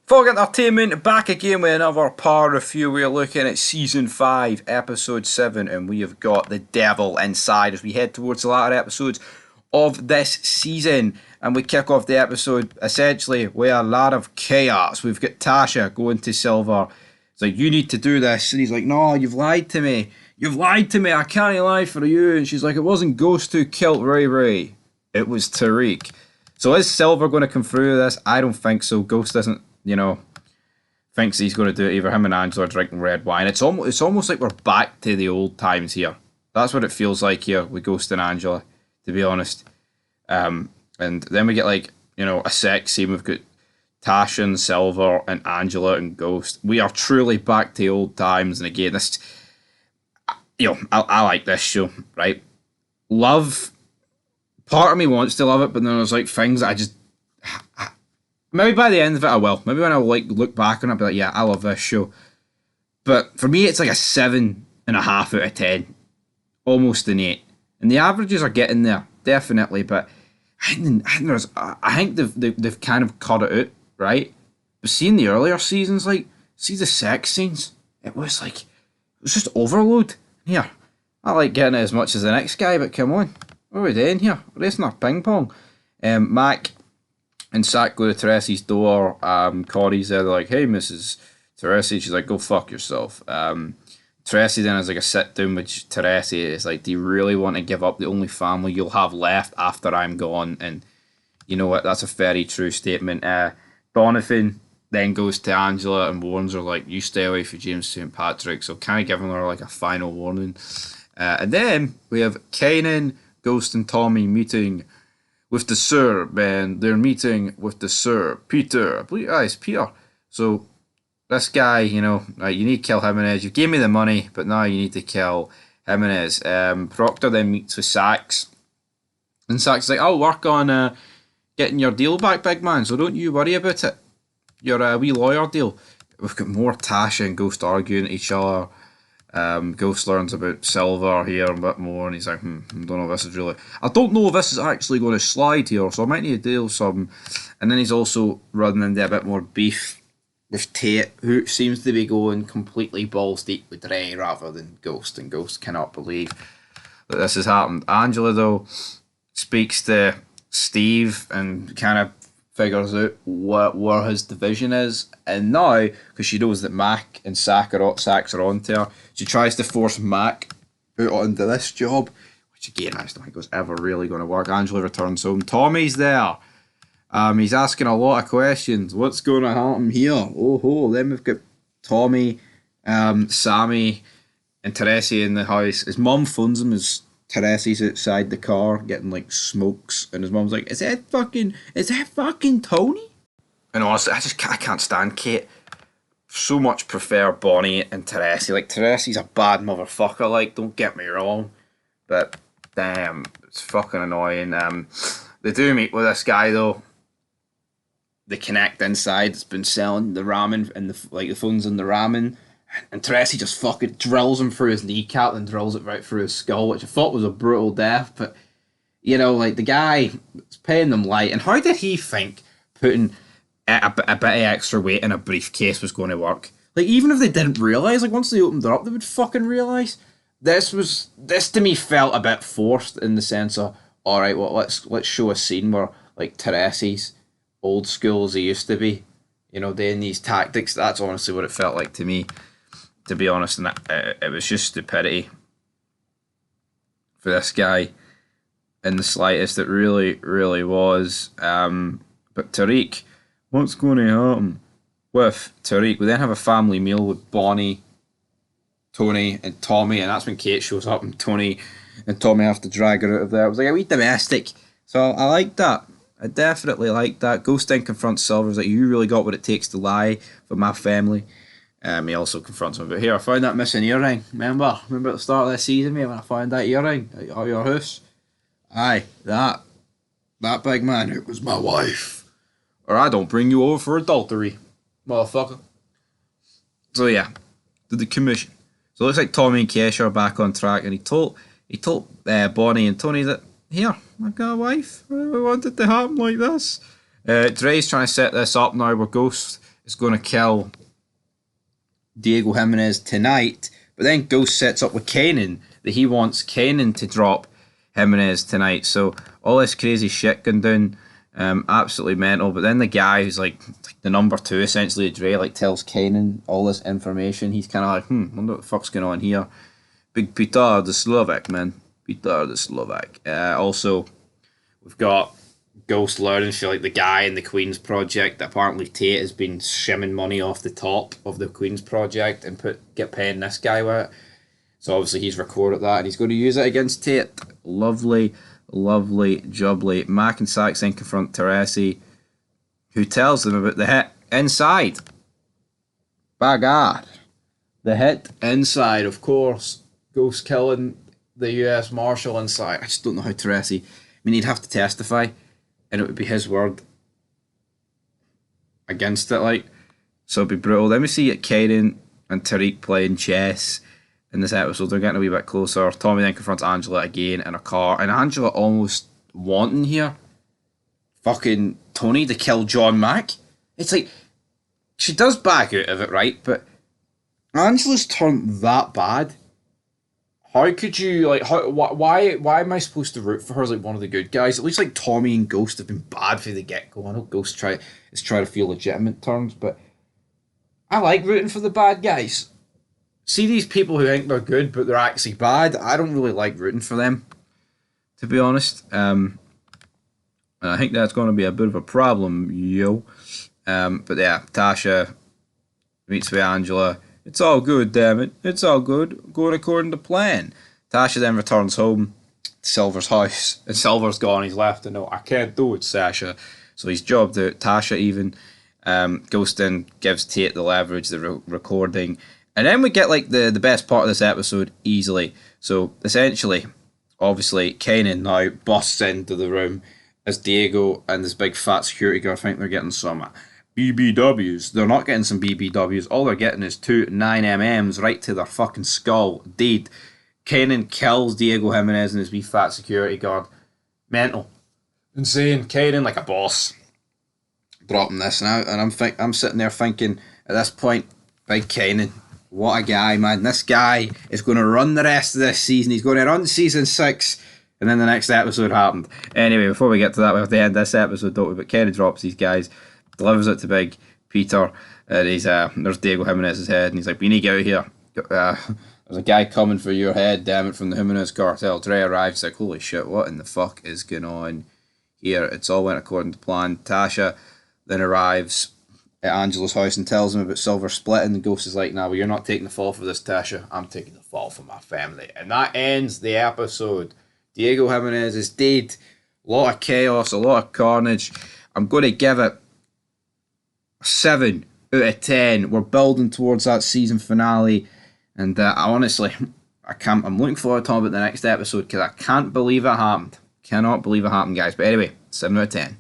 Fog Entertainment back again with another par review. We are looking at Season 5, Episode 7, and we have got the devil inside as we head towards the latter episodes of this season. And we kick off the episode essentially with a lot of chaos. We've got Tasha going to Silver. It's like, you need to do this. And he's like, no, you've lied to me. You've lied to me. I can't lie for you. And she's like, it wasn't Ghost who killed Ray Ray. It was Tariq. So is Silver going to come through this? I don't think so. Ghost doesn't, thinks he's going to do it. Either him and Angela are drinking red wine. It's almost like we're back to the old times here. That's what it feels like here with Ghost and Angela, to be honest. And then we get a sex scene. We've got Tasha and Silver and Angela and Ghost. We are truly back to old times. And again, this, I like this show, right? Love. Part of me wants to love it, but then there's things that I just. Maybe by the end of it I will. Maybe when I look back on it, I'll be like, yeah, I love this show. But for me, it's like a 7.5 out of 10. Almost an 8. And the averages are getting there, definitely. But I think they've kind of cut it out, right? But seeing the earlier seasons, see the sex scenes, it was just overload. Here, I like getting it as much as the next guy, but come on. What are we doing here? We're racing our ping pong. Mac and Sack go to Teresi's door. Corey's there. They're like, hey, Mrs. Teresi. She's like, go fuck yourself. Teresi then has a sit down with Teresi. It's like, do you really want to give up the only family you'll have left after I'm gone? And you know what? That's a very true statement. Donovan then goes to Angela and warns her, you stay away from James St. Patrick. So kind of giving her a final warning. And then we have Kanan, Ghost and Tommy meeting with the Sir, man. They're meeting with the Sir, Peter. I believe it's Peter. So this guy, you need to kill Jimenez. You gave me the money, but now you need to kill Jimenez. Proctor then meets with Sax. And Sax is like, I'll work on getting your deal back, big man, so don't you worry about it. Your wee lawyer deal. We've got more Tasha and Ghost arguing at each other. Ghost learns about Silver here a bit more, and he's like, I don't know if this is actually going to slide here, so I might need to deal with some. And then he's also running into a bit more beef with Tate, who seems to be going completely balls deep with Ray rather than Ghost, and Ghost cannot believe that this has happened. Angela, though, speaks to Steve and kind of figures out where his division is, and now, because she knows that Mac and Sax are onto her, she tries to force Mac out onto this job, which again, I just don't think was ever really going to work. Angela returns home. Tommy's there. He's asking a lot of questions. What's going to happen here? Then we've got Tommy, Sammy, and Teresi in the house. His mum phones him as Teresi's outside the car getting smokes, and his mum's like, is that fucking Tony? And honestly, I can't stand Kate. So much prefer Bonnie and Teresi. Teresi's a bad motherfucker, don't get me wrong, but damn, it's fucking annoying. They do meet with this guy though. They connect inside. It's been selling the ramen and the phones and the ramen. And Teresi just fucking drills him through his kneecap and drills it right through his skull, which I thought was a brutal death. But, the guy is paying them light. And how did he think putting a bit of extra weight in a briefcase was going to work? Even if they didn't realise, once they opened it up, they would fucking realise. This to me felt a bit forced in the sense of, alright, well, let's show a scene where, Teresi's old school as he used to be, doing these tactics. That's honestly what it felt like to me, to be honest, and it was just stupidity for this guy in the slightest. It really, really was. But Tariq, what's going to happen with Tariq? We then have a family meal with Bonnie, Tony, and Tommy, and that's when Kate shows up, and Tony and Tommy have to drag her out of there. It was like a wee domestic, so I like that. I definitely like that. Ghost then confronts Silver. He's like, you really got what it takes to lie for my family. He also confronts him about, here, I found that missing earring. Remember at the start of this season, mate, when I found that earring at your house? Aye, that big man, it was my wife. Or I don't bring you over for adultery, motherfucker. So yeah, did the commission. So it looks like Tommy and Keisha are back on track, and he told Bonnie and Tony that, here, I've got a wife. I want it to happen like this. Dre's trying to set this up now where Ghost is going to kill Diego Jimenez tonight, but then Ghost sets up with Kanan that he wants Kanan to drop Jimenez tonight. So all this crazy shit going down, absolutely mental. But then the guy who's like the number 2 essentially, Dre, like tells Kanan all this information. He's kind of like, wonder what the fuck's going on here. Big Peter the Slovak, man. Peter the Slovak. Also, we've got Ghost learning for like the guy in the Queen's Project that apparently Tate has been shimming money off the top of the Queen's Project and get paying this guy with it. So obviously he's recorded that and he's going to use it against Tate. Lovely, lovely, jubbly. Mac and Sax then confront Teresi, who tells them about the hit inside. By God. The hit inside, of course. Ghost killing the US Marshal inside. I just don't know how Teresi... I mean, he'd have to testify, and it would be his word against it, like. So it'd be brutal. Then we see Kanan and Tariq playing chess in this episode. They're getting a wee bit closer. Tommy then confronts Angela again in a car, and Angela almost wanting here fucking Tony to kill John Mack. It's like, she does back out of it, right? But Angela's turned that bad. How could you, like, why am I supposed to root for her as, like, one of the good guys? At least, like, Tommy and Ghost have been bad from the get-go. I know Ghost is trying to feel legitimate turns, but I like rooting for the bad guys. See these people who think they're good, but they're actually bad? I don't really like rooting for them, to be honest. And I think that's going to be a bit of a problem, yo. But yeah, Tasha meets with Angela. It's all good, damn it. It's all good. Going according to plan. Tasha then returns home to Silver's house. And Silver's gone. He's left. And no, I can't do it, Sasha. So he's jobbed out. Tasha even. Ghost then gives Tate the leverage, the recording. And then we get like the best part of this episode easily. So essentially, obviously, Kanan now busts into the room as Diego and this big fat security guard think they're getting some BBWs. They're not getting some BBWs. All they're getting is 2 9mm right to their fucking skull. Dead. Kanan kills Diego Jimenez and his wee fat security guard. Mental. Insane. Kanan like a boss. Dropping this now, and I'm sitting there thinking at this point, big Kanan, what a guy, man. This guy is going to run the rest of this season. He's going to run season 6, and then the next episode happened. Anyway, before we get to that, we have to end this episode, don't we? But Kanan drops these guys, delivers it to big Peter, and there's Diego Jimenez's head, and he's like, we need to get out of here. There's a guy coming for your head, damn it, from the Jimenez Cartel. Dre arrives, like, holy shit, what in the fuck is going on here? It's all went according to plan. Tasha then arrives at Angela's house and tells him about Silver splitting. The Ghost is like, nah, well, you're not taking the fall for this, Tasha. I'm taking the fall for my family. And that ends the episode. Diego Jimenez is dead. A lot of chaos, a lot of carnage. I'm going to give it a 7 out of 10. We're building towards that season finale. And I'm looking forward to talking about the next episode because I can't believe it happened. Cannot believe it happened, guys. But anyway, 7 out of 10.